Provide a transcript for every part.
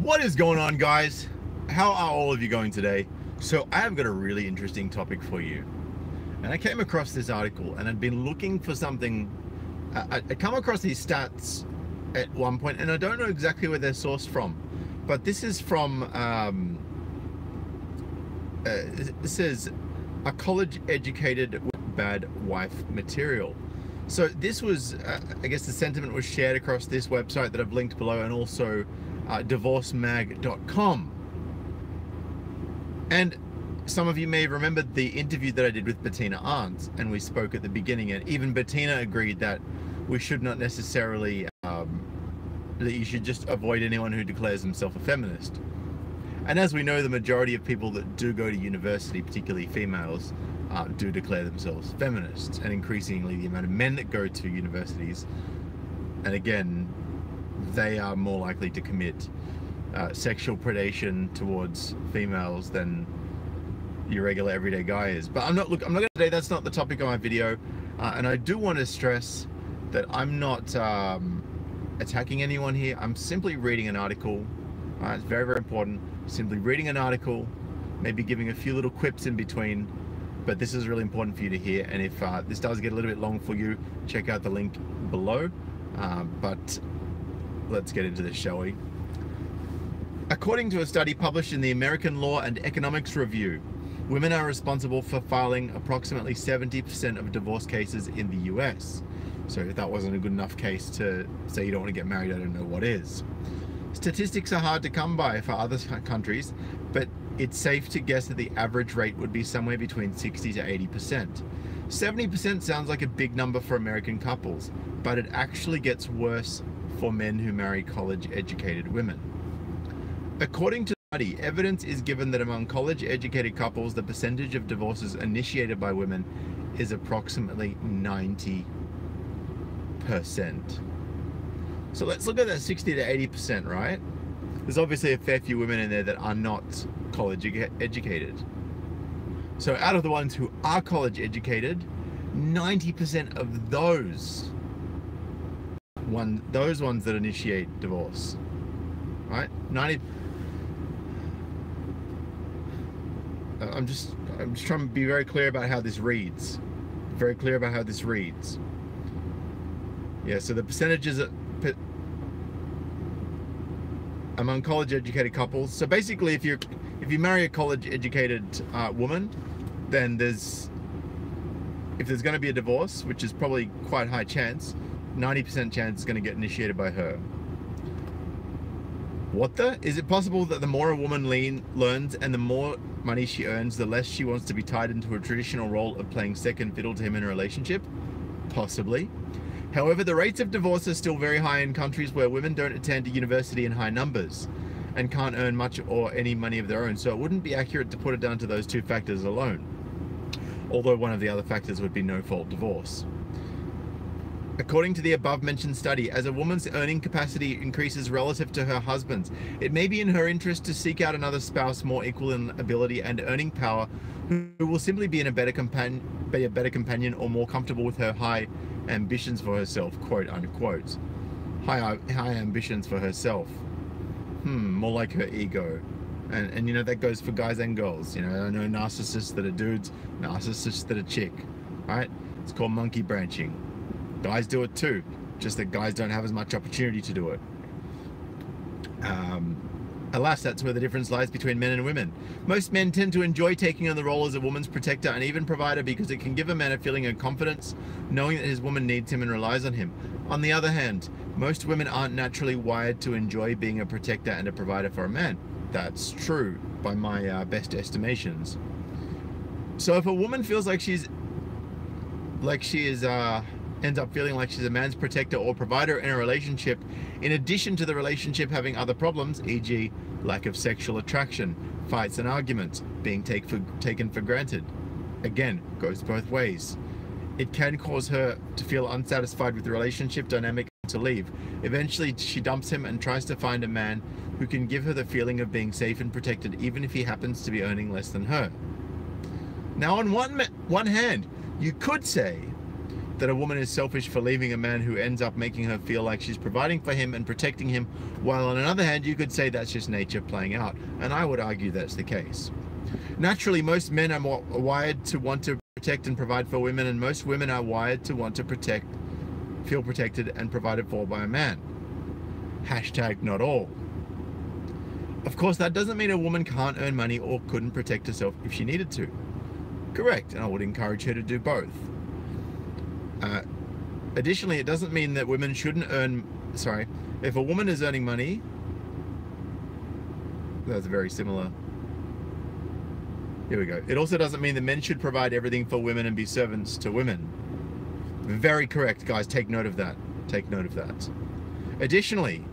What is going on, guys? How are all of you going today? So I have got a really interesting topic for you, and I came across this article and I'd been looking for something. I come across these stats at one point and I don't know exactly where they're sourced from, but this is from this is a college educated with bad wife material. So this was I guess the sentiment was shared across this website that I've linked below, and also divorcemag.com. And some of you may have remembered the interview that I did with Bettina Arndt, and we spoke at the beginning, and even Bettina agreed that we should not necessarily that you should just avoid anyone who declares himself a feminist. And as we know, the majority of people that do go to university, particularly females, do declare themselves feminists, and increasingly the amount of men that go to universities, and again, they are more likely to commit sexual predation towards females than your regular everyday guy is. But I'm not going to say that's not the topic of my video, and I do want to stress that I'm not attacking anyone here. I'm simply reading an article. It's very, very important. Simply reading an article, maybe giving a few little quips in between, but this is really important for you to hear. And if this does get a little bit long for you, check out the link below. But let's get into this, shall we? According to a study published in the American Law and Economics Review, women are responsible for filing approximately 70% of divorce cases in the US. So if that wasn't a good enough case to say you don't want to get married, I don't know what is. Statistics are hard to come by for other countries, but it's safe to guess that the average rate would be somewhere between 60 to 80%. 70% sounds like a big number for American couples, but it actually gets worse for men who marry college-educated women. According to the study, evidence is given that among college-educated couples, the percentage of divorces initiated by women is approximately 90%. So let's look at that 60 to 80%, right? There's obviously a fair few women in there that are not college-educated. So out of the ones who are college-educated, 90% of those ones that initiate divorce, right? I'm just trying to be very clear about how this reads. Very clear about how this reads. Yeah, so the percentages among college-educated couples. So basically, if you marry a college-educated woman, then if there's going to be a divorce, which is probably quite high chance, 90% chance is going to get initiated by her. What the? Is it possible that the more a woman learns and the more money she earns, the less she wants to be tied into a traditional role of playing second fiddle to him in a relationship? Possibly. However, the rates of divorce are still very high in countries where women don't attend a university in high numbers and can't earn much or any money of their own, so it wouldn't be accurate to put it down to those two factors alone. Although one of the other factors would be no-fault divorce. According to the above-mentioned study, as a woman's earning capacity increases relative to her husband's, it may be in her interest to seek out another spouse more equal in ability and earning power, who will simply be a better companion or more comfortable with her high ambitions for herself, quote unquote. High ambitions for herself. More like her ego. And you know, that goes for guys and girls. You know, I know narcissists that are dudes, narcissists that are chick, right? It's called monkey branching. Guys do it too, just that guys don't have as much opportunity to do it. Alas, that's where the difference lies between men and women. Most men tend to enjoy taking on the role as a woman's protector and even provider because it can give a man a feeling of confidence, knowing that his woman needs him and relies on him. On the other hand, most women aren't naturally wired to enjoy being a protector and a provider for a man. That's true, by my best estimations. So if a woman feels like ends up feeling like she's a man's protector or provider in a relationship, in addition to the relationship having other problems, e.g. lack of sexual attraction, fights and arguments, being taken for granted. Again, goes both ways. It can cause her to feel unsatisfied with the relationship dynamic and to leave. Eventually, she dumps him and tries to find a man who can give her the feeling of being safe and protected, even if he happens to be earning less than her. Now, on one hand, you could say that a woman is selfish for leaving a man who ends up making her feel like she's providing for him and protecting him, while on another hand you could say that's just nature playing out, and I would argue that's the case. Naturally, most men are wired to want to protect and provide for women, and most women are wired to want to protect, feel protected and provided for by a man. Hashtag not all. Of course, that doesn't mean a woman can't earn money or couldn't protect herself if she needed to. Correct, and I would encourage her to do both. Additionally, it doesn't mean that women shouldn't earn, if a woman is earning money, that's very similar. Here we go. It also doesn't mean that men should provide everything for women and be servants to women. Very correct, guys. Take note of that. Take note of that. Additionally,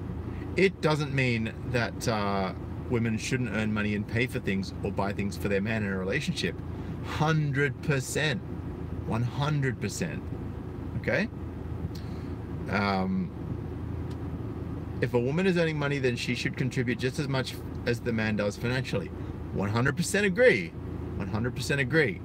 it doesn't mean that women shouldn't earn money and pay for things or buy things for their man in a relationship. 100%. 100%. Okay? If a woman is earning money, then she should contribute just as much as the man does financially. 100% agree. 100% agree.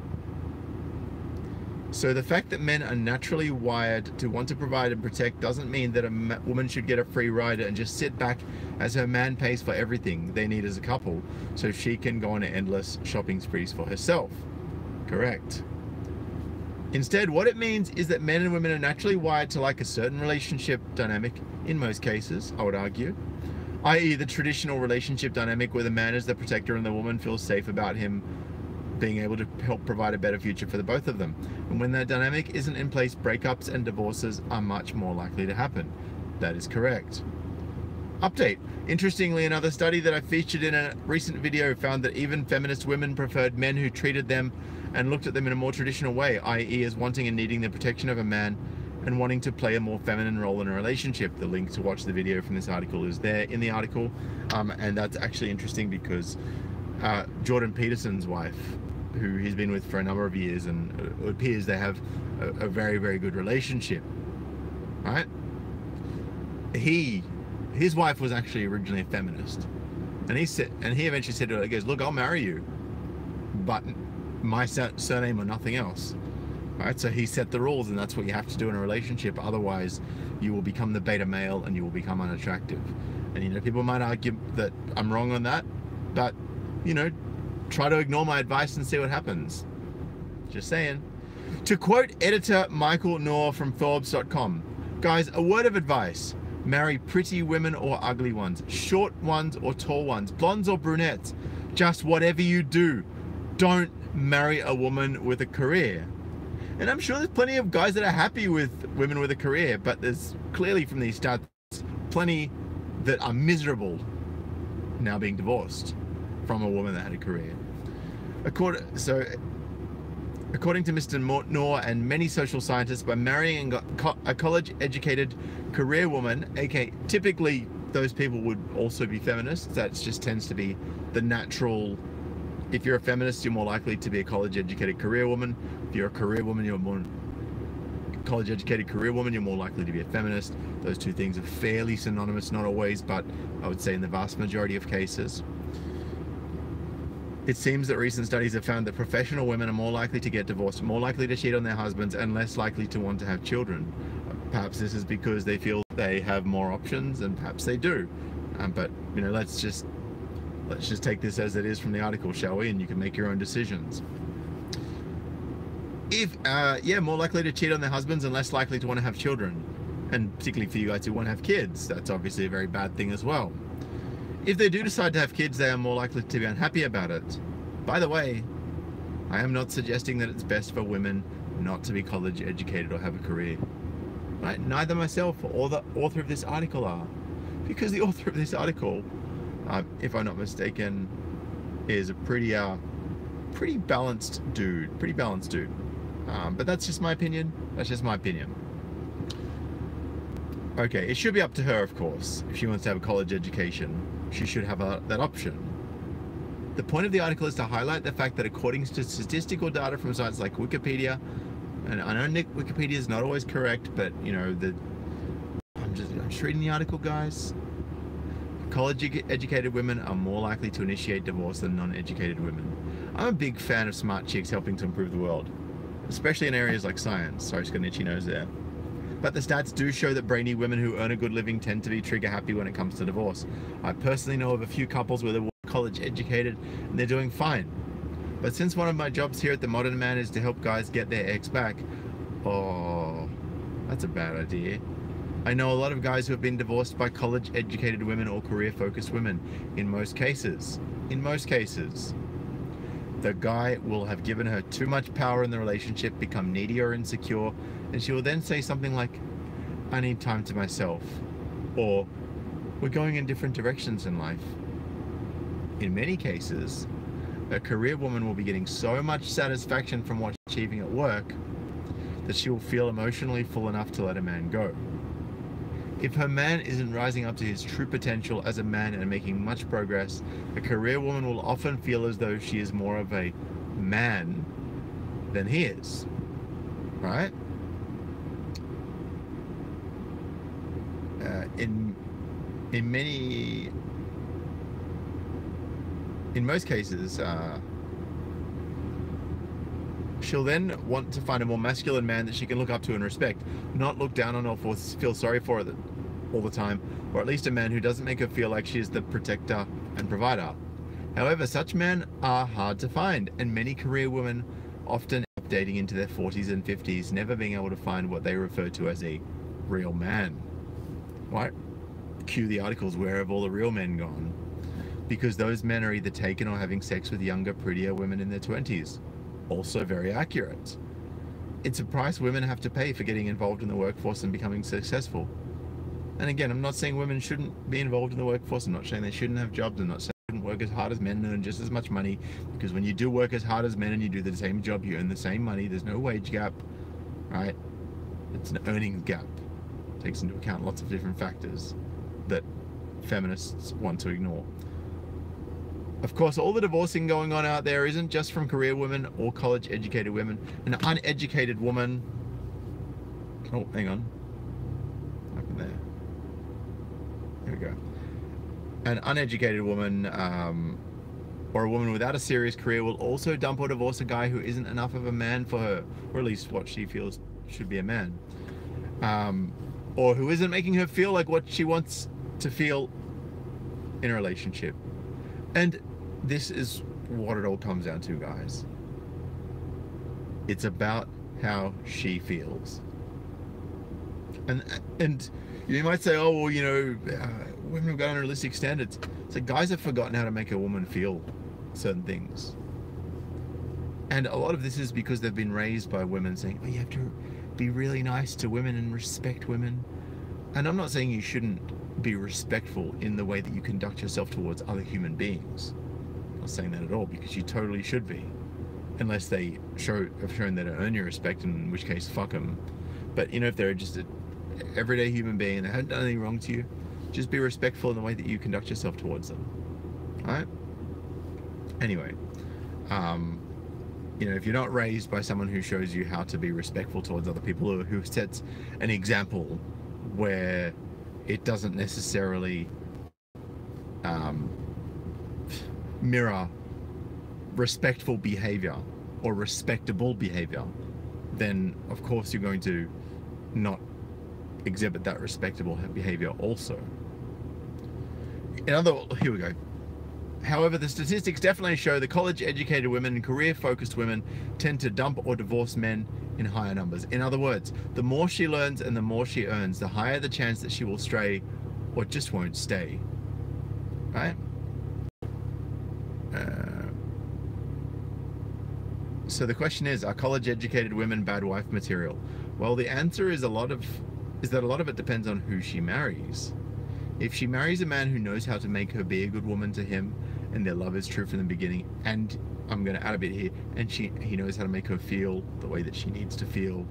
So the fact that men are naturally wired to want to provide and protect doesn't mean that a woman should get a free ride and just sit back as her man pays for everything they need as a couple, so she can go on endless shopping sprees for herself. Correct. Instead, what it means is that men and women are naturally wired to like a certain relationship dynamic, in most cases, I would argue, i.e. the traditional relationship dynamic where the man is the protector and the woman feels safe about him being able to help provide a better future for the both of them. And when that dynamic isn't in place, breakups and divorces are much more likely to happen. That is correct. Update. Interestingly, another study that I featured in a recent video found that even feminist women preferred men who treated them and looked at them in a more traditional way, i.e. as wanting and needing the protection of a man and wanting to play a more feminine role in a relationship. The link to watch the video from this article is there in the article, and that's actually interesting because Jordan Peterson's wife, who he's been with for a number of years, and it appears they have a very, very good relationship, right? His wife was actually originally a feminist, and he eventually said to her, he goes, look, I'll marry you, but my surname or nothing else. Right? So he set the rules, and that's what you have to do in a relationship. Otherwise, you will become the beta male and you will become unattractive. And, you know, people might argue that I'm wrong on that, but, you know, try to ignore my advice and see what happens. Just saying. To quote editor Michael Knorr from Forbes.com, guys, a word of advice: marry pretty women or ugly ones, short ones or tall ones, blondes or brunettes. Just whatever you do, don't marry a woman with a career. And I'm sure there's plenty of guys that are happy with women with a career, but there's clearly from these stats plenty that are miserable now being divorced from a woman that had a career. According to Mr. Knorr and many social scientists, by marrying a college-educated career woman, aka typically those people would also be feminists, that just tends to be the natural. If you're a feminist, you're more likely to be a college-educated career woman. If you're a career woman, you're more college-educated career woman, you're more likely to be a feminist. Those two things are fairly synonymous, not always, but I would say in the vast majority of cases. It seems that recent studies have found that professional women are more likely to get divorced, more likely to cheat on their husbands, and less likely to want to have children. Perhaps this is because they feel they have more options, and perhaps they do. But, you know, let's just take this as it is from the article, shall we? And you can make your own decisions. Yeah, more likely to cheat on their husbands and less likely to want to have children. And particularly for you guys who want to have kids, that's obviously a very bad thing as well. If they do decide to have kids, they are more likely to be unhappy about it. By the way, I am not suggesting that it's best for women not to be college educated or have a career. Right? Neither myself or the author of this article are. Because the author of this article, if I'm not mistaken, is a pretty balanced dude. But that's just my opinion. That's just my opinion. Okay, it should be up to her, of course. If she wants to have a college education, she should have that option. The point of the article is to highlight the fact that according to statistical data from sites like Wikipedia, and I know Wikipedia is not always correct, but you know, I'm just reading the article, guys. College-educated women are more likely to initiate divorce than non-educated women. I'm a big fan of smart chicks helping to improve the world. especially in areas like science. Sorry, just got an itchy nose there. But the stats do show that brainy women who earn a good living tend to be trigger happy when it comes to divorce. I personally know of a few couples where they're college educated and they're doing fine. But since one of my jobs here at The Modern Man is to help guys get their ex back, oh, that's a bad idea. I know a lot of guys who have been divorced by college educated women or career focused women. In most cases, the guy will have given her too much power in the relationship, become needy or insecure, and she will then say something like, I need time to myself, or we're going in different directions in life. In many cases, a career woman will be getting so much satisfaction from what she's achieving at work that she will feel emotionally full enough to let a man go. If her man isn't rising up to his true potential as a man and making much progress, a career woman will often feel as though she is more of a man than he is, right? In most cases, she'll then want to find a more masculine man that she can look up to and respect, not look down on or feel sorry for all the time, or at least a man who doesn't make her feel like she is the protector and provider. However, such men are hard to find, and many career women often dating into their 40s and 50s, never being able to find what they refer to as a real man. Right? Cue the articles, where have all the real men gone? Because those men are either taken or having sex with younger, prettier women in their 20s. Also very accurate. It's a price women have to pay for getting involved in the workforce and becoming successful. And again, I'm not saying women shouldn't be involved in the workforce. I'm not saying they shouldn't have jobs. I'm not saying they shouldn't work as hard as men and earn just as much money. Because when you do work as hard as men and you do the same job, you earn the same money. There's no wage gap, right? It's an earnings gap. It takes into account lots of different factors that feminists want to ignore. Of course, all the divorcing going on out there isn't just from career women or college educated women. An uneducated woman, oh, hang on, what happened there? Here we go. An uneducated woman or a woman without a serious career will also dump or divorce a guy who isn't enough of a man for her, or at least what she feels should be a man, or who isn't making her feel like what she wants to feel in a relationship. And this is what it all comes down to, guys. It's about how she feels. And you might say, oh, well, you know, women have got unrealistic standards. So guys have forgotten how to make a woman feel certain things. And a lot of this is because they've been raised by women saying, oh, you have to be really nice to women and respect women. And I'm not saying you shouldn't be respectful in the way that you conduct yourself towards other human beings. I'm not saying that at all, because you totally should be. Unless they have shown that to earn your respect, in which case, fuck them. But, you know, if they're just an everyday human being and they haven't done anything wrong to you, just be respectful in the way that you conduct yourself towards them. Alright? Anyway, you know, if you're not raised by someone who shows you how to be respectful towards other people, or who sets an example where it doesn't necessarily mirror respectful behavior or respectable behavior, then of course you're going to not exhibit that respectable behavior also. Here we go. However, the statistics definitely show the college-educated women and career-focused women tend to dump or divorce men in higher numbers. In other words, the more she learns and the more she earns, the higher the chance that she will stray or just won't stay. Right? So the question is, are college-educated women bad wife material? Well, the answer is that a lot of it depends on who she marries. If she marries a man who knows how to make her be a good woman to him, and their love is true from the beginning, and I'm going to add a bit here, and he knows how to make her feel the way that she needs to feel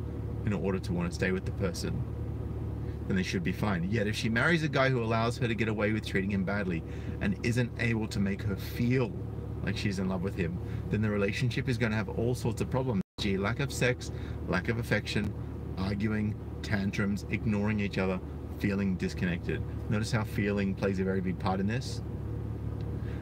in order to want to stay with the person, then they should be fine. Yet if she marries a guy who allows her to get away with treating him badly and isn't able to make her feel like she's in love with him, then the relationship is going to have all sorts of problems. Lack of sex, lack of affection, arguing, tantrums, ignoring each other, feeling disconnected. Notice how feeling plays a very big part in this.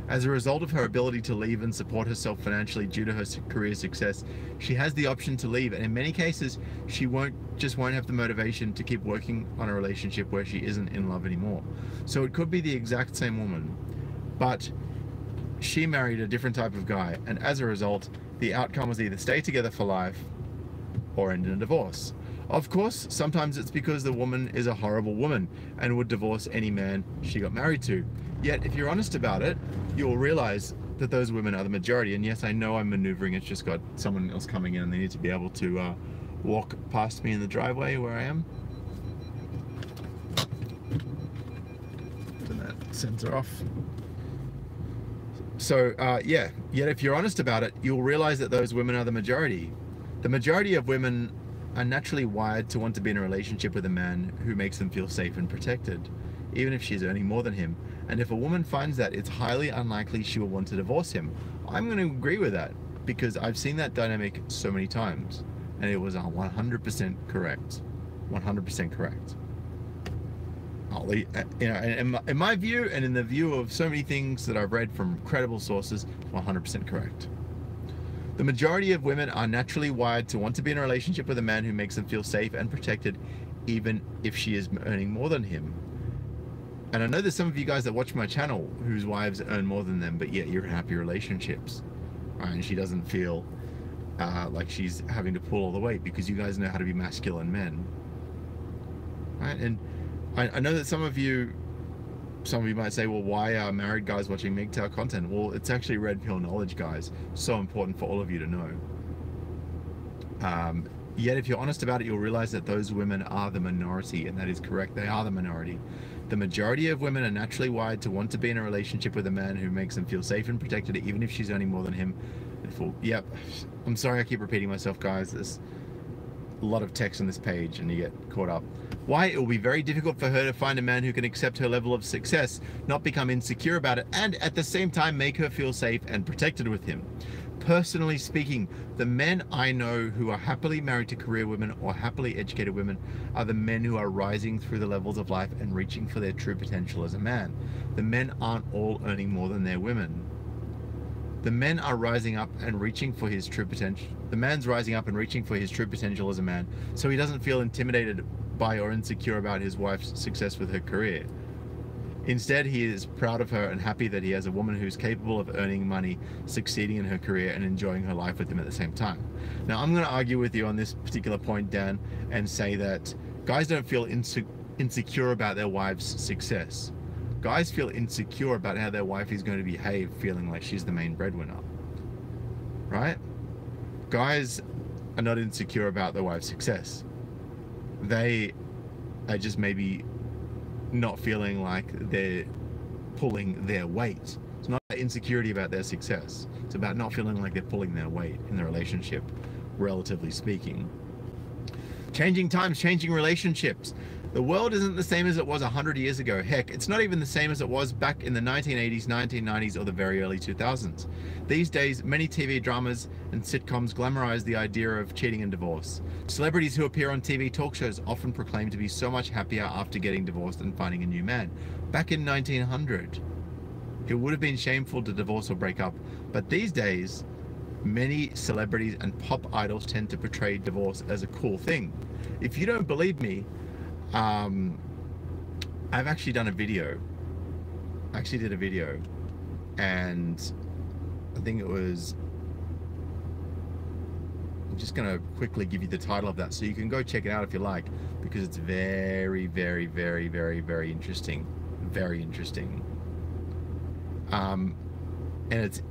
As a result of her ability to leave and support herself financially due to her career success, she has the option to leave, and in many cases, she won't have the motivation to keep working on a relationship where she isn't in love anymore. So it could be the exact same woman, but she married a different type of guy, and as a result, the outcome was either stay together for life or end in a divorce. Of course, sometimes it's because the woman is a horrible woman and would divorce any man she got married to. Yet, if you're honest about it, you'll realize that those women are the majority. And yes, I know I'm maneuvering. It's just got someone else coming in and they need to be able to walk past me in the driveway where I am. Turn that sensor off. So, yeah, yet if you're honest about it, you'll realize that those women are the majority. The majority of women are naturally wired to want to be in a relationship with a man who makes them feel safe and protected, even if she's earning more than him. And if a woman finds that, it's highly unlikely she will want to divorce him. I'm going to agree with that because I've seen that dynamic so many times, and it was 100% correct. 100% correct. In my view, and in the view of so many things that I've read from credible sources, 100% correct. The majority of women are naturally wired to want to be in a relationship with a man who makes them feel safe and protected, even if she is earning more than him. And I know there's some of you guys that watch my channel whose wives earn more than them, but yet you're in happy relationships. Right? And she doesn't feel like she's having to pull all the weight because you guys know how to be masculine men. Right? And I know that some of you might say, well, why are married guys watching MGTOW content? Well, it's actually red pill knowledge, guys. So important for all of you to know. Yet if you're honest about it, you'll realize that those women are the minority, and that is correct. They are the minority. The majority of women are naturally wired to want to be in a relationship with a man who makes them feel safe and protected, even if she's earning more than him. Yep. I'm sorry I keep repeating myself, guys. There's a lot of text on this page and you get caught up. Why? It will be very difficult for her to find a man who can accept her level of success, not become insecure about it, and at the same time make her feel safe and protected with him. Personally speaking, the men I know who are happily married to career women or happily educated women are the men who are rising through the levels of life and reaching for their true potential as a man. The men aren't all earning more than their women. The men are rising up and reaching for his true potential. The man's rising up and reaching for his true potential as a man, so he doesn't feel intimidated by or insecure about his wife's success with her career. Instead, he is proud of her and happy that he has a woman who's capable of earning money, succeeding in her career, and enjoying her life with him at the same time. Now, I'm going to argue with you on this particular point, Dan, and say that guys don't feel insecure about their wife's success. Guys feel insecure about how their wife is going to behave, feeling like she's the main breadwinner. Right? Guys are not insecure about their wife's success. They are just maybe not feeling like they're pulling their weight. It's not insecurity about their success. It's about not feeling like they're pulling their weight in the relationship, relatively speaking. Changing times, changing relationships. The world isn't the same as it was 100 years ago. Heck, it's not even the same as it was back in the 1980s, 1990s, or the very early 2000s. These days, many TV dramas and sitcoms glamorize the idea of cheating and divorce. Celebrities who appear on TV talk shows often proclaim to be so much happier after getting divorced and finding a new man. Back in 1900, it would have been shameful to divorce or break up, but these days, many celebrities and pop idols tend to portray divorce as a cool thing. If you don't believe me, I've actually done a video. I actually did a video, and I think it was, I'm just gonna quickly give you the title of that so you can go check it out if you like, because it's very, very, very, very, very interesting. Very interesting. And it's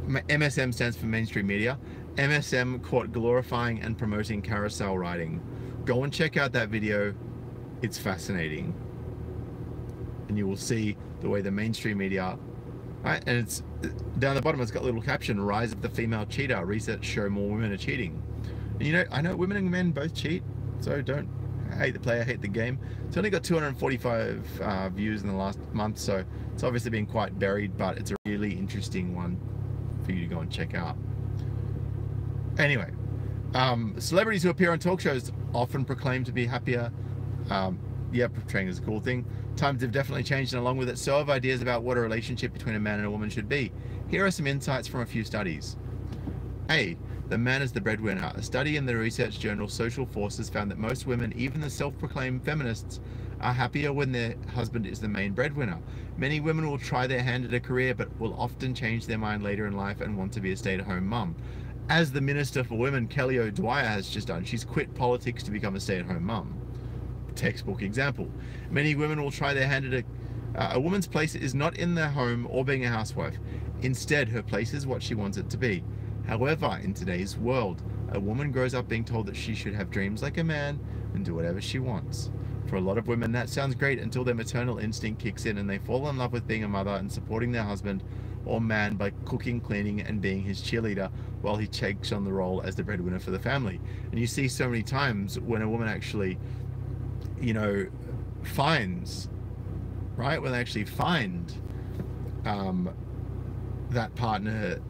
MSM stands for mainstream media. MSM, quote, glorifying and promoting carousel riding. Go and check out that video. It's fascinating, and you will see the way the mainstream media, right? And it's down the bottom, it's got a little caption: rise of the female cheater, research show more women are cheating. And you know, I know women and men both cheat, so don't hate the player, hate the game. It's only got 245 views in the last month, so it's obviously been quite buried, but it's a really interesting one for you to go and check out. Anyway, celebrities who appear on talk shows often proclaim to be happier Yeah, portraying as a cool thing. Times have definitely changed, and along with it, so have ideas about what a relationship between a man and a woman should be. Here are some insights from a few studies. A. The man is the breadwinner. A study in the research journal Social Forces found that most women, even the self-proclaimed feminists, are happier when their husband is the main breadwinner. Many women will try their hand at a career, but will often change their mind later in life and want to be a stay-at-home mum. As the Minister for Women, Kelly O'Dwyer, has just done, she's quit politics to become a stay-at-home mum. Textbook example. Many women will try their hand at a woman's place is not in their home or being a housewife. Instead, her place is what she wants it to be. However, in today's world, a woman grows up being told that she should have dreams like a man and do whatever she wants. For a lot of women, that sounds great until their maternal instinct kicks in and they fall in love with being a mother and supporting their husband or man by cooking, cleaning, and being his cheerleader while he takes on the role as the breadwinner for the family. And you see so many times when a woman actually, you know, finds, right? When they actually find that partner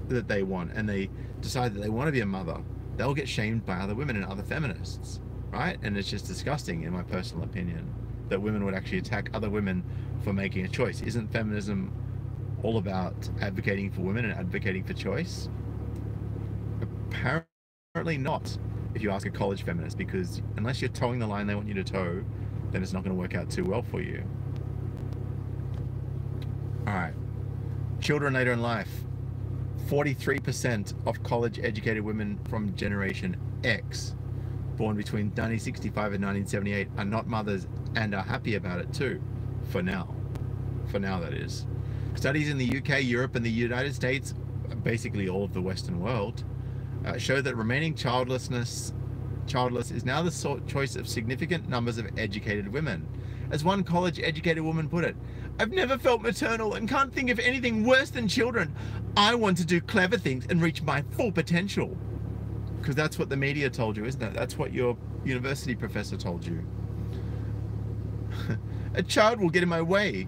that they want and they decide that they want to be a mother, they'll get shamed by other women and other feminists, right? And it's just disgusting, in my personal opinion, that women would actually attack other women for making a choice. Isn't feminism all about advocating for women and advocating for choice? Apparently not, if you ask a college feminist, because unless you're towing the line they want you to tow, then it's not going to work out too well for you. All right, children later in life. 43% of college-educated women from Generation X, born between 1965 and 1978, are not mothers and are happy about it too, for now. For now, that is. Studies in the UK, Europe, and the United States, basically all of the Western world, show that remaining childless is now the choice of significant numbers of educated women. As one college-educated woman put it, "I've never felt maternal and can't think of anything worse than children. I want to do clever things and reach my full potential." Because that's what the media told you, isn't it? That's what your university professor told you. A child will get in my way.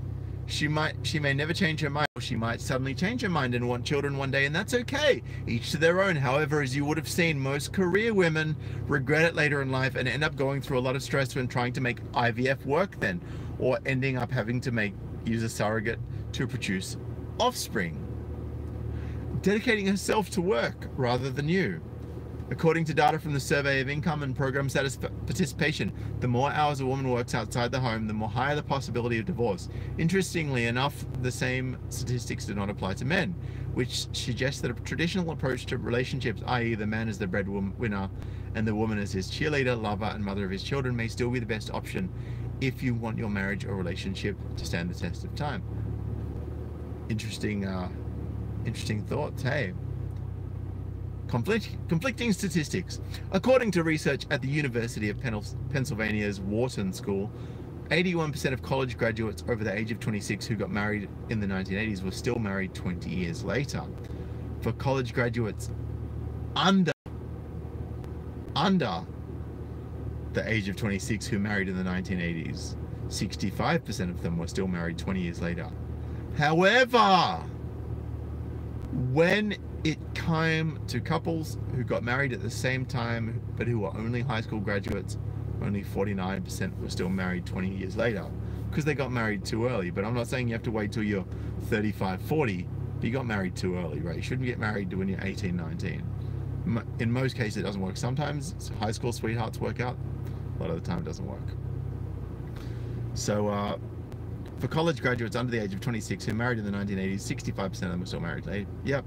She may never change her mind, or she might suddenly change her mind and want children one day, and that's okay. Each to their own. However, as you would have seen, most career women regret it later in life and end up going through a lot of stress when trying to make IVF work then, or ending up having to use a surrogate to produce offspring. Dedicating herself to work rather than you. According to data from the Survey of Income and Program Status Participation, the more hours a woman works outside the home, the more higher the possibility of divorce. Interestingly enough, the same statistics do not apply to men, which suggests that a traditional approach to relationships, i.e. the man is the breadwinner and the woman is his cheerleader, lover, and mother of his children, may still be the best option if you want your marriage or relationship to stand the test of time. Interesting thoughts, hey? Conflicting statistics. According to research at the University of Pennsylvania's Wharton School, 81% of college graduates over the age of 26 who got married in the 1980s were still married 20 years later. For college graduates under the age of 26 who married in the 1980s, 65% of them were still married 20 years later. However, when it came to couples who got married at the same time but who were only high school graduates, only 49% were still married 20 years later because they got married too early. But I'm not saying you have to wait till you're 35, 40, but you got married too early, right? You shouldn't get married when you're 18, 19. In most cases, it doesn't work. Sometimes high school sweethearts work out. A lot of the time, it doesn't work. So, for college graduates under the age of 26 who married in the 1980s, 65% of them were still married later. Yep.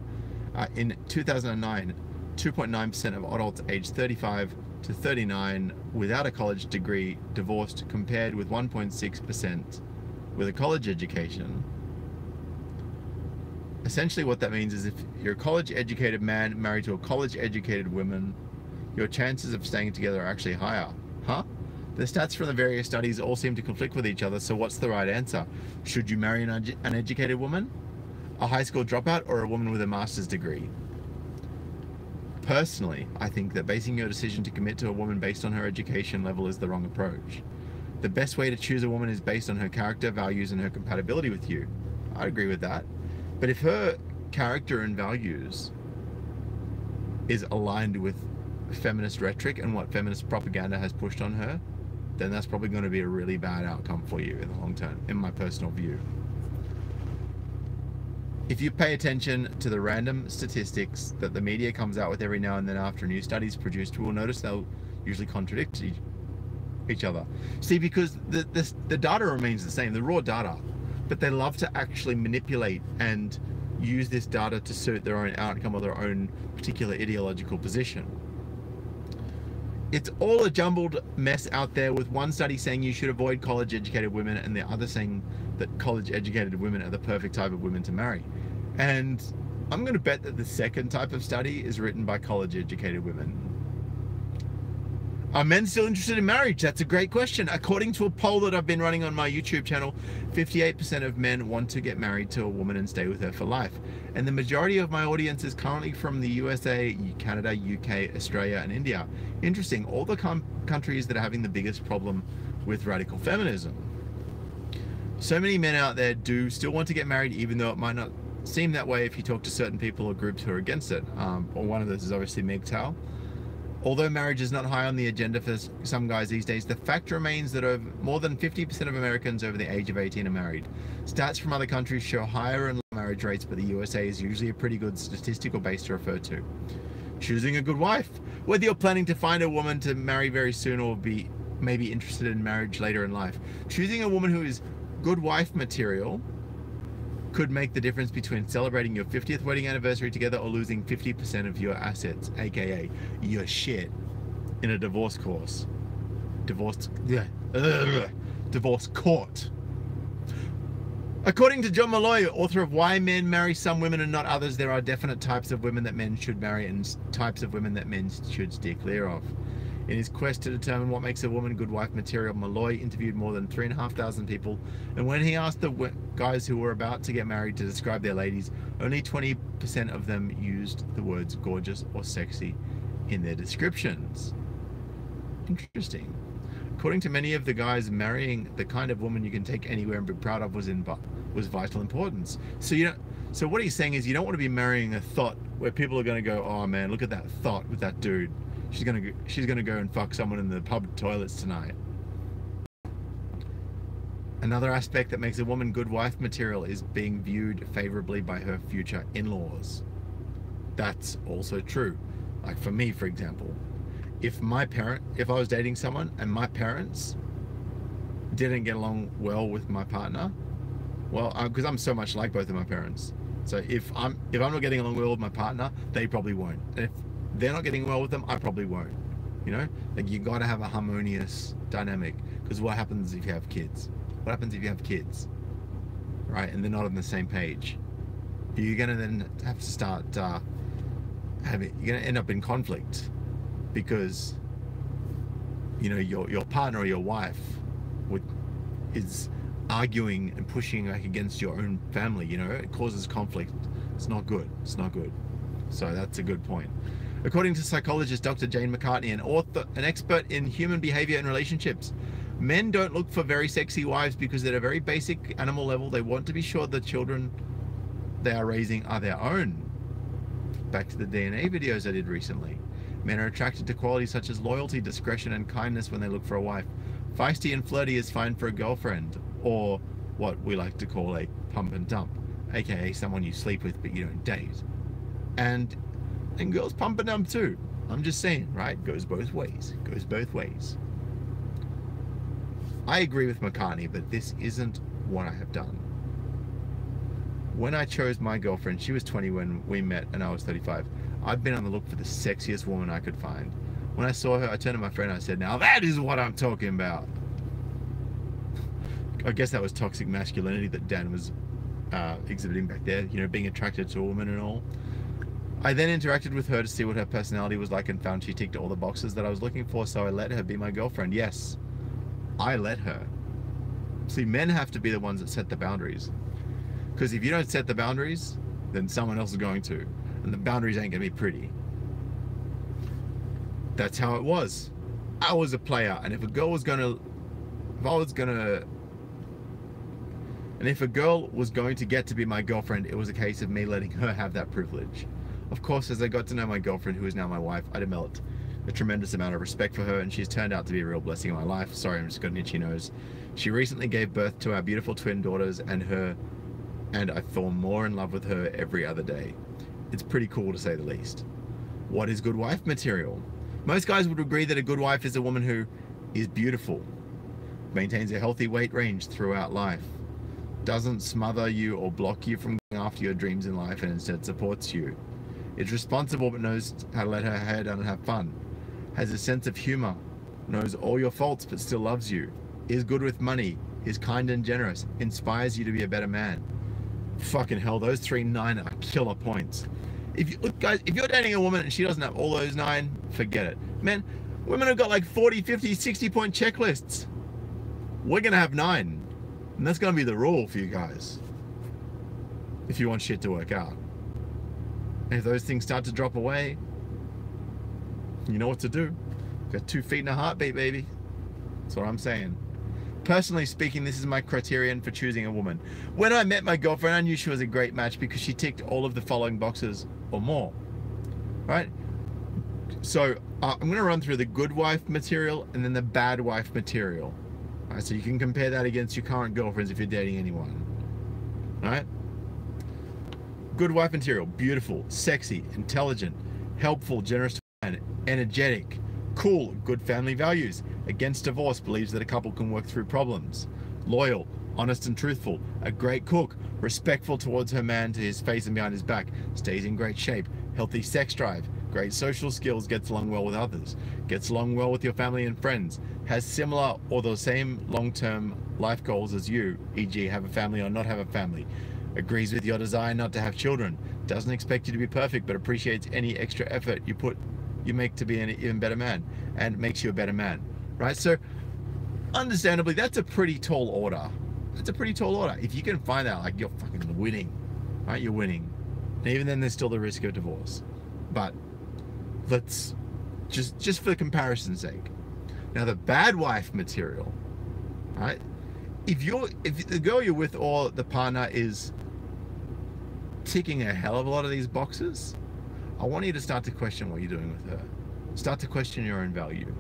In 2009, 2.9% of adults aged 35 to 39 without a college degree divorced, compared with 1.6% with a college education. Essentially what that means is if you're a college-educated man married to a college-educated woman, your chances of staying together are actually higher. Huh? The stats from the various studies all seem to conflict with each other, so what's the right answer? Should you marry an educated woman, a high school dropout, or a woman with a master's degree? Personally, I think that basing your decision to commit to a woman based on her education level is the wrong approach. The best way to choose a woman is based on her character, values, and her compatibility with you. I agree with that. But if her character and values is aligned with feminist rhetoric and what feminist propaganda has pushed on her, then that's probably going to be a really bad outcome for you in the long term, in my personal view. If you pay attention to the random statistics that the media comes out with every now and then after a new study is produced, you will notice they'll usually contradict each other. See, because the data remains the same, the raw data, but they love to actually manipulate and use this data to suit their own outcome or their own particular ideological position. It's all a jumbled mess out there, with one study saying you should avoid college-educated women and the other saying that college-educated women are the perfect type of women to marry. And I'm going to bet that the second type of study is written by college-educated women. Are men still interested in marriage? That's a great question. According to a poll that I've been running on my YouTube channel, 58% of men want to get married to a woman and stay with her for life. And the majority of my audience is currently from the USA, Canada, UK, Australia, and India. Interesting, all the countries that are having the biggest problem with radical feminism. So many men out there do still want to get married, even though it might not seem that way if you talk to certain people or groups who are against it. Or one of those is obviously MGTOW. Although marriage is not high on the agenda for some guys these days, the fact remains that more than 50% of Americans over the age of 18 are married. Stats from other countries show higher and lower marriage rates, but the USA is usually a pretty good statistical base to refer to. Choosing a good wife. Whether you're planning to find a woman to marry very soon or maybe interested in marriage later in life, choosing a woman who is good wife material could make the difference between celebrating your 50th wedding anniversary together or losing 50% of your assets, aka your shit, in a divorce court. According to John Malloy, author of Why Men Marry Some Women and Not Others, there are definite types of women that men should marry and types of women that men should steer clear of. In his quest to determine what makes a woman good wife material, Malloy interviewed more than 3,500 people, and when he asked the guys who were about to get married to describe their ladies, only 20% of them used the words gorgeous or sexy in their descriptions. Interesting. According to many of the guys, marrying the kind of woman you can take anywhere and be proud of was vital importance. So what he's saying is you don't want to be marrying a thought where people are going to go, oh man, look at that thought with that dude. She's gonna go and fuck someone in the pub toilets tonight. Another aspect that makes a woman good wife material is being viewed favorably by her future in-laws. That's also true. Like for me, for example, if I was dating someone and my parents didn't get along well with my partner, well, because I'm so much like both of my parents. So if I'm not getting along well with my partner, they probably won't. And if they're not getting well with them, I probably won't. You know, like you got to have a harmonious dynamic, because what happens if you have kids? What happens if you have kids, right? And they're not on the same page. You're gonna then have to start you're gonna end up in conflict, because you know your partner or your wife is arguing and pushing like against your own family. You know, it causes conflict. It's not good. It's not good. So that's a good point. According to psychologist Dr. Jane McCartney, an expert in human behavior and relationships, men don't look for very sexy wives because at a very basic animal level, they want to be sure the children they are raising are their own. Back to the DNA videos I did recently. Men are attracted to qualities such as loyalty, discretion, and kindness when they look for a wife. Feisty and flirty is fine for a girlfriend, or what we like to call a pump and dump, aka someone you sleep with but you don't date. And girls pump and dump too. I'm just saying, right? Goes both ways. Goes both ways. I agree with McCartney, but this isn't what I have done. When I chose my girlfriend, she was 20 when we met and I was 35. I'd been on the look for the sexiest woman I could find. When I saw her, I turned to my friend and I said, now that is what I'm talking about. I guess that was toxic masculinity that Dan was exhibiting back there, you know, being attracted to a woman and all. I then interacted with her to see what her personality was like and found she ticked all the boxes that I was looking for, so I let her be my girlfriend. Yes, I let her. See, men have to be the ones that set the boundaries. Because if you don't set the boundaries, then someone else is going to. And the boundaries ain't going to be pretty. That's how it was. I was a player, and if a girl was going to... And if a girl was going to get to be my girlfriend, it was a case of me letting her have that privilege. Of course, as I got to know my girlfriend, who is now my wife, I developed a tremendous amount of respect for her, and she's turned out to be a real blessing in my life. Sorry, I'm just got an itchy nose. She recently gave birth to our beautiful twin daughters, and I fall more in love with her every other day. It's pretty cool, to say the least. What is good wife material? Most guys would agree that a good wife is a woman who is beautiful, maintains a healthy weight range throughout life, doesn't smother you or block you from going after your dreams in life, and instead supports you, is responsible but knows how to let her hair down and have fun, has a sense of humor, knows all your faults but still loves you, is good with money, is kind and generous, inspires you to be a better man. Fucking hell, those 9 are killer points. Guys, if you're dating a woman and she doesn't have all those 9, forget it. Man, women have got like 40, 50, 60 point checklists. We're gonna have 9. And that's gonna be the rule for you guys, if you want shit to work out. And if those things start to drop away, you know what to do. Got 2 feet and a heartbeat, baby. That's what I'm saying. Personally speaking, this is my criterion for choosing a woman. When I met my girlfriend, I knew she was a great match because she ticked all of the following boxes or more, right? So I'm going to run through the good wife material and then the bad wife material. All right, so you can compare that against your current girlfriends if you're dating anyone. All right? Good wife material: beautiful, sexy, intelligent, helpful, generous, energetic, cool, good family values, against divorce, believes that a couple can work through problems, loyal, honest and truthful, a great cook, respectful towards her man to his face and behind his back, stays in great shape, healthy sex drive, great social skills, gets along well with others, gets along well with your family and friends, has similar or the same long-term life goals as you, e.g. have a family or not have a family, agrees with your desire not to have children, doesn't expect you to be perfect but appreciates any extra effort you make to be an even better man, and makes you a better man, right? So understandably, that's a pretty tall order. It's a pretty tall order. If you can find that, like, you're fucking winning, right? You're winning. And even then, there's still the risk of divorce. But let's just for comparison's sake. Now, the bad wife material, right? If the girl you're with or the partner is ticking a hell of a lot of these boxes, I want you to start to question what you're doing with her. Start to question your own value.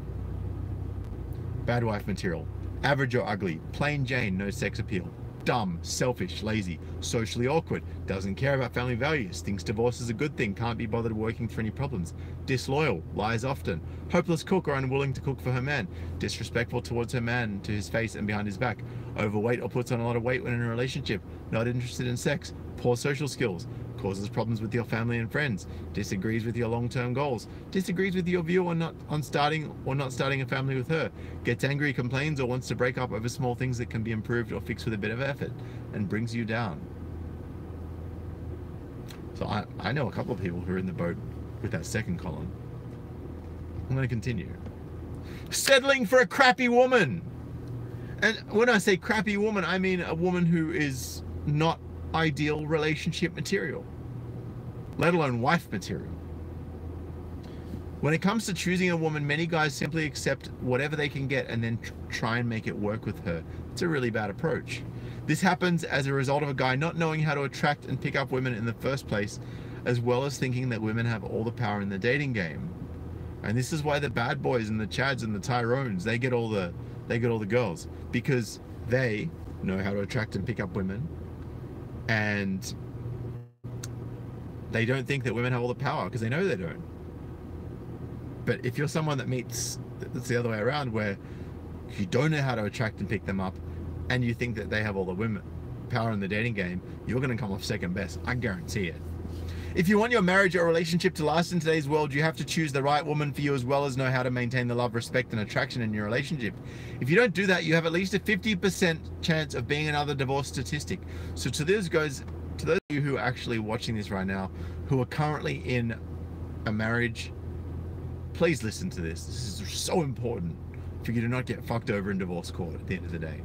Bad wife material: average or ugly, plain Jane, no sex appeal, dumb, selfish, lazy, socially awkward, doesn't care about family values, thinks divorce is a good thing, can't be bothered working through any problems, disloyal, lies often, hopeless cook or unwilling to cook for her man, disrespectful towards her man to his face and behind his back, overweight or puts on a lot of weight when in a relationship, not interested in sex, poor social skills, causes problems with your family and friends, disagrees with your long-term goals, disagrees with your view on not starting a family with her, gets angry, complains, or wants to break up over small things that can be improved or fixed with a bit of effort, and brings you down. So I know a couple of people who are in the boat with that second column. I'm going to continue. Settling for a crappy woman. And when I say crappy woman, I mean a woman who is not ideal relationship material, let alone wife material. When it comes to choosing a woman, many guys simply accept whatever they can get and then try and make it work with her. It's a really bad approach. This happens as a result of a guy not knowing how to attract and pick up women in the first place, as well as thinking that women have all the power in the dating game. And this is why the bad boys and the Chads and the Tyrones, they get all the girls, because they know how to attract and pick up women, and they don't think that women have all the power because they know they don't. But if you're someone that's the other way around, where you don't know how to attract and pick them up, and you think that they have all the women power in the dating game, you're going to come off second best. I guarantee it. If you want your marriage or relationship to last in today's world, you have to choose the right woman for you, as well as know how to maintain the love, respect, and attraction in your relationship. If you don't do that, you have at least a 50% chance of being another divorce statistic. So to those of you who are actually watching this right now, who are currently in a marriage, please listen to this. This is so important for you to not get fucked over in divorce court at the end of the day.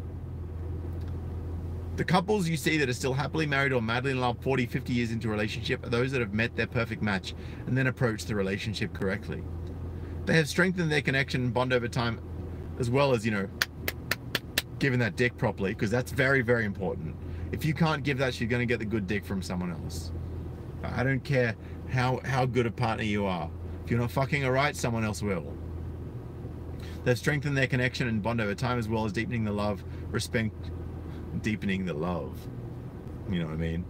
The couples you see that are still happily married or madly in love 40, 50 years into a relationship are those that have met their perfect match and then approached the relationship correctly. They have strengthened their connection and bond over time, as well as, giving that dick properly, because that's very, very important. If you can't give that, you're going to get the good dick from someone else. I don't care how good a partner you are. If you're not fucking her right, someone else will. They've strengthened their connection and bond over time, as well as deepening the love, deepening the love. You know what I mean?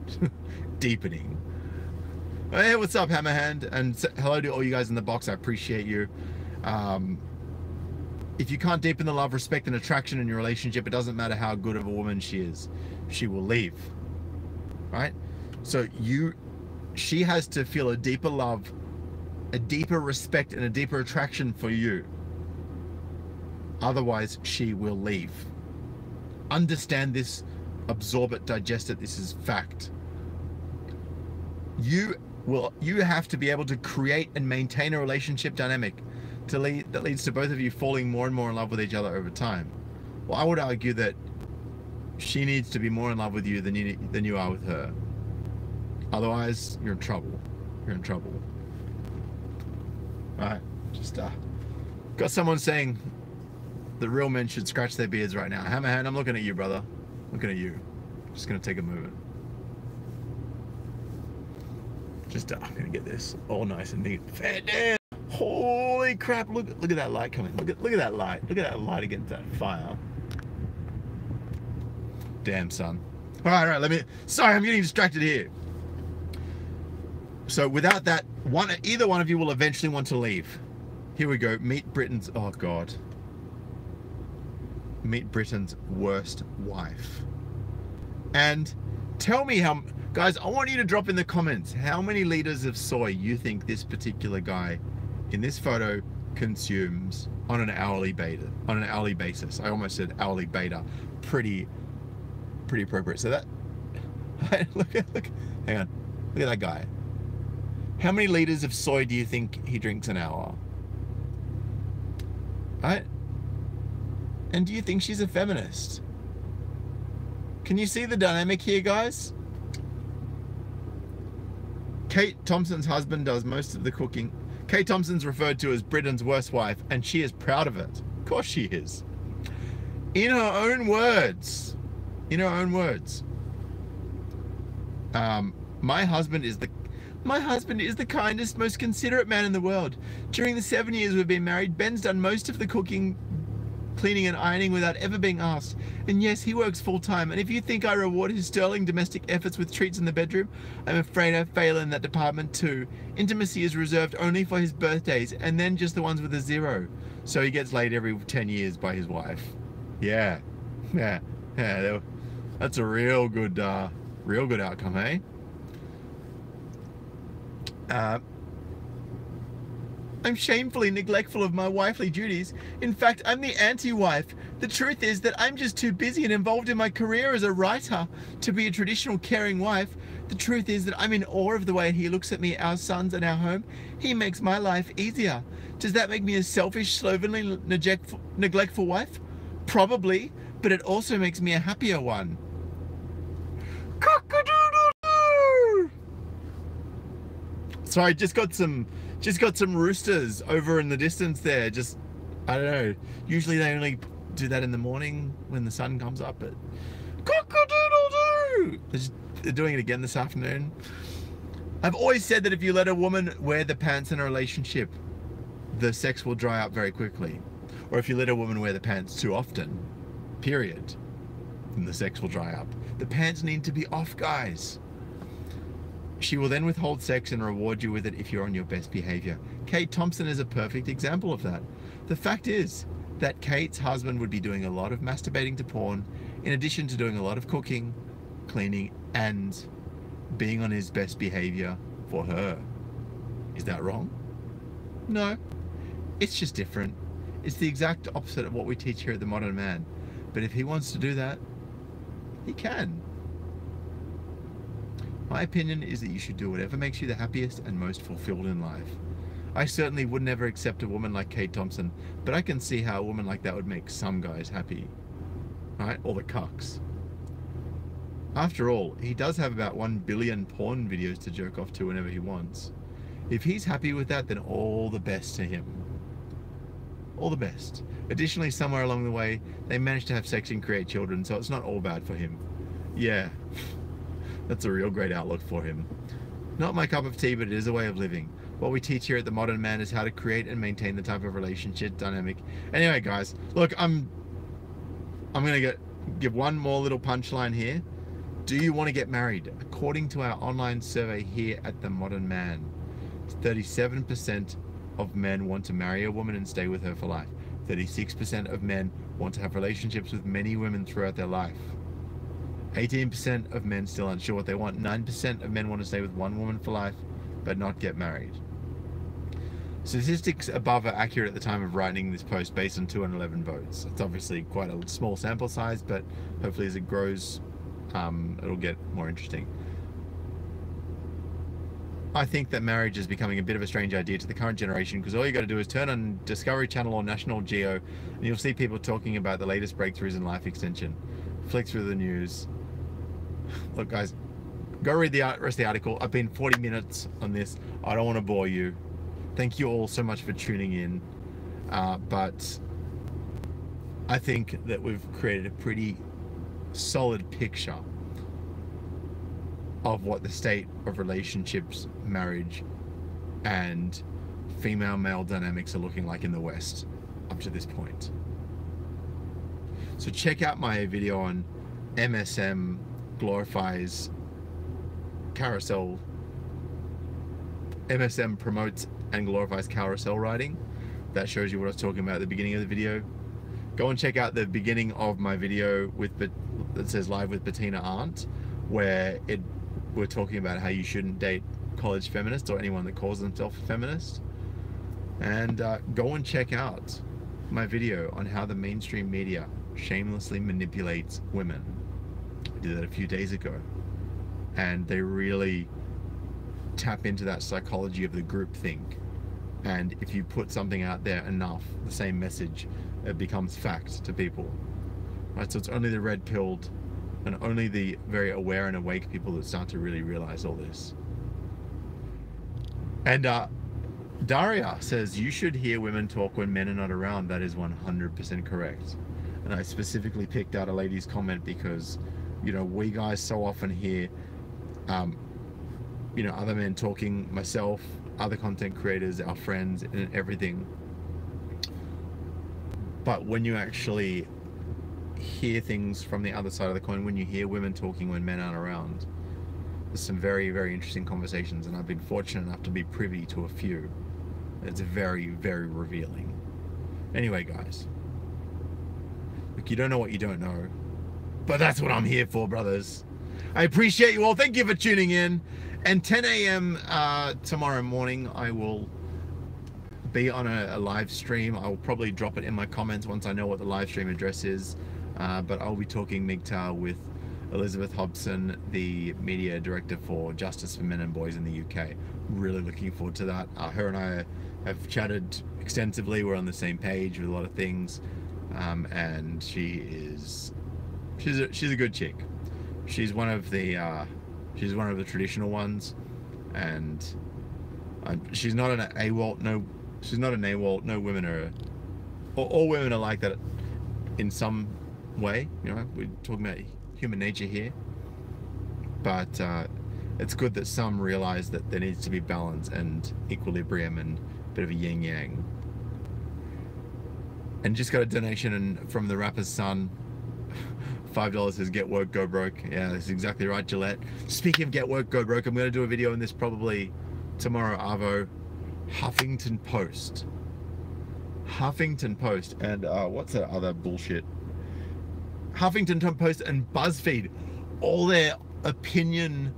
Deepening. Hey, what's up, Hammerhand? And hello to all you guys in the box. I appreciate you. If you can't deepen the love, respect, and attraction in your relationship, it doesn't matter how good of a woman she is. She will leave. Right? So she has to feel a deeper love, a deeper respect, and a deeper attraction for you. Otherwise, she will leave. Understand this, absorb it, digest it. This is fact. You have to be able to create and maintain a relationship dynamic that leads to both of you falling more and more in love with each other over time. Well, I would argue that she needs to be more in love with you than you are with her. Otherwise, you're in trouble. You're in trouble. All right, just got someone saying the real men should scratch their beards right now. Hammerhand, I'm looking at you, brother. Looking at you. Just gonna take a moment. Just I'm gonna get this all nice and neat. Fair damn. Holy crap! Look at that light coming. Look at that light. Look at that light against that fire. Damn, son. All right. Sorry, I'm getting distracted here. So without that, either one of you will eventually want to leave. Here we go. Meet Britain's. Oh God. Meet Britain's worst wife. And tell me how, guys, I want you to drop in the comments how many liters of soy you think this particular guy in this photo consumes on an hourly basis. I almost said hourly beta. Pretty appropriate. So that hang on. Look at that guy. How many liters of soy do you think he drinks an hour? Right? And do you think she's a feminist? Can you see the dynamic here, guys? Kate Thompson's husband does most of the cooking. Kate Thompson's referred to as Britain's worst wife, and she is proud of it. Of course she is. In her own words. In her own words. My husband is the kindest, most considerate man in the world. During the 7 years we've been married, Ben's done most of the cooking, cleaning and ironing without ever being asked. And yes, he works full-time, and if you think I reward his sterling domestic efforts with treats in the bedroom, I'm afraid I fail in that department too. Intimacy is reserved only for his birthdays, and then just the ones with a 0. So he gets laid every 10 years by his wife. Yeah. That's a real good outcome, eh? I'm shamefully neglectful of my wifely duties. In fact, I'm the anti-wife. The truth is that I'm just too busy and involved in my career as a writer to be a traditional caring wife. The truth is that I'm in awe of the way he looks at me, our sons, and our home. He makes my life easier. Does that make me a selfish, slovenly, neglectful wife? Probably, but it also makes me a happier one. Cock-a-doodle-doo! Sorry, just got some roosters over in the distance there. Just, I don't know. Usually they only do that in the morning when the sun comes up, but cock-a-doodle-doo! They're doing it again this afternoon. I've always said that if you let a woman wear the pants in a relationship, the sex will dry up very quickly. Or if you let a woman wear the pants too often, period, then the sex will dry up. The pants need to be off, guys. She will then withhold sex and reward you with it if you're on your best behavior. Kate Thompson is a perfect example of that. The fact is that Kate's husband would be doing a lot of masturbating to porn, in addition to doing a lot of cooking, cleaning, and being on his best behavior for her. Is that wrong? No. It's just different. It's the exact opposite of what we teach here at the Modern Man. But if he wants to do that, he can. My opinion is that you should do whatever makes you the happiest and most fulfilled in life. I certainly would never accept a woman like Kate Thompson, but I can see how a woman like that would make some guys happy. Right? All the cucks. After all, he does have about 1 billion porn videos to jerk off to whenever he wants. If he's happy with that, then all the best to him. All the best. Additionally, somewhere along the way, they managed to have sex and create children, so it's not all bad for him. Yeah. That's a real great outlook for him. Not my cup of tea, but it is a way of living. What we teach here at the Modern Man is how to create and maintain the type of relationship dynamic. Anyway, guys, look, I'm gonna give one more little punchline here. Do you want to get married? According to our online survey here at the Modern Man, 37% of men want to marry a woman and stay with her for life. 36% of men want to have relationships with many women throughout their life. 18% of men still aren't sure what they want. 9% of men want to stay with one woman for life, but not get married. Statistics above are accurate at the time of writing this post based on 211 votes. It's obviously quite a small sample size, but hopefully as it grows, it'll get more interesting. I think that marriage is becoming a bit of a strange idea to the current generation, because all you got to do is turn on Discovery Channel or National Geo and you'll see people talking about the latest breakthroughs in life extension. Flick through the news. Look, guys, go read the rest of the article. I've been 40 minutes on this. I don't want to bore you. Thank you all so much for tuning in. But I think that we've created a pretty solid picture of what the state of relationships, marriage, and female-male dynamics are looking like in the West up to this point. So check out my video on MSM glorifies carousel. MSM promotes and glorifies carousel riding. That shows you what I was talking about at the beginning of the video. Go and check out the beginning of my video that says live with Bettina Arndt, where we're talking about how you shouldn't date college feminists or anyone that calls themselves a feminist. And go and check out my video on how the mainstream media shamelessly manipulates women. I did that a few days ago, and they really tap into that psychology of the groupthink. And if you put something out there enough, the same message, it becomes fact to people. Right? So it's only the red-pilled and only the very aware and awake people that start to really realize all this. And Daria says, you should hear women talk when men are not around. That is 100% correct. And I specifically picked out a lady's comment because, you know, we guys so often hear, you know, other men talking, myself, other content creators, our friends, and everything. But when you actually hear things from the other side of the coin, when you hear women talking when men aren't around, there's some very, very interesting conversations, and I've been fortunate enough to be privy to a few. It's very, very revealing. Anyway, guys, look, you don't know what you don't know, but that's what I'm here for, brothers. I appreciate you all. Thank you for tuning in. And 10 a.m. Tomorrow morning, I will be on a live stream. I'll probably drop it in my comments once I know what the live stream address is. But I'll be talking MGTOW with Elizabeth Hobson, the media director for Justice for Men and Boys in the UK. Really looking forward to that. Her and I have chatted extensively. We're on the same page with a lot of things, and she's a good chick. She's one of the traditional ones, and she's not an AWOL. No, she's not an AWOL. No women are, all women are like that in some way. You know, we're talking about human nature here, but it's good that some realize that there needs to be balance and equilibrium and a bit of a yin yang. And just got a donation from the rapper's son. $5 says get work, go broke. Yeah, that's exactly right, Gillette. Speaking of get work, go broke, I'm going to do a video on this probably tomorrow, Arvo. Huffington Post. Huffington Post. And what's that other bullshit? Huffington Post and BuzzFeed. All their opinion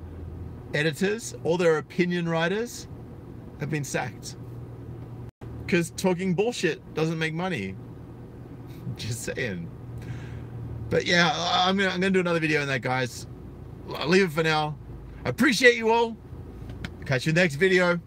editors, all their opinion writers have been sacked. Because talking bullshit doesn't make money. Just saying. But yeah, I'm gonna do another video on that, guys. I'll leave it for now. I appreciate you all. Catch you in the next video.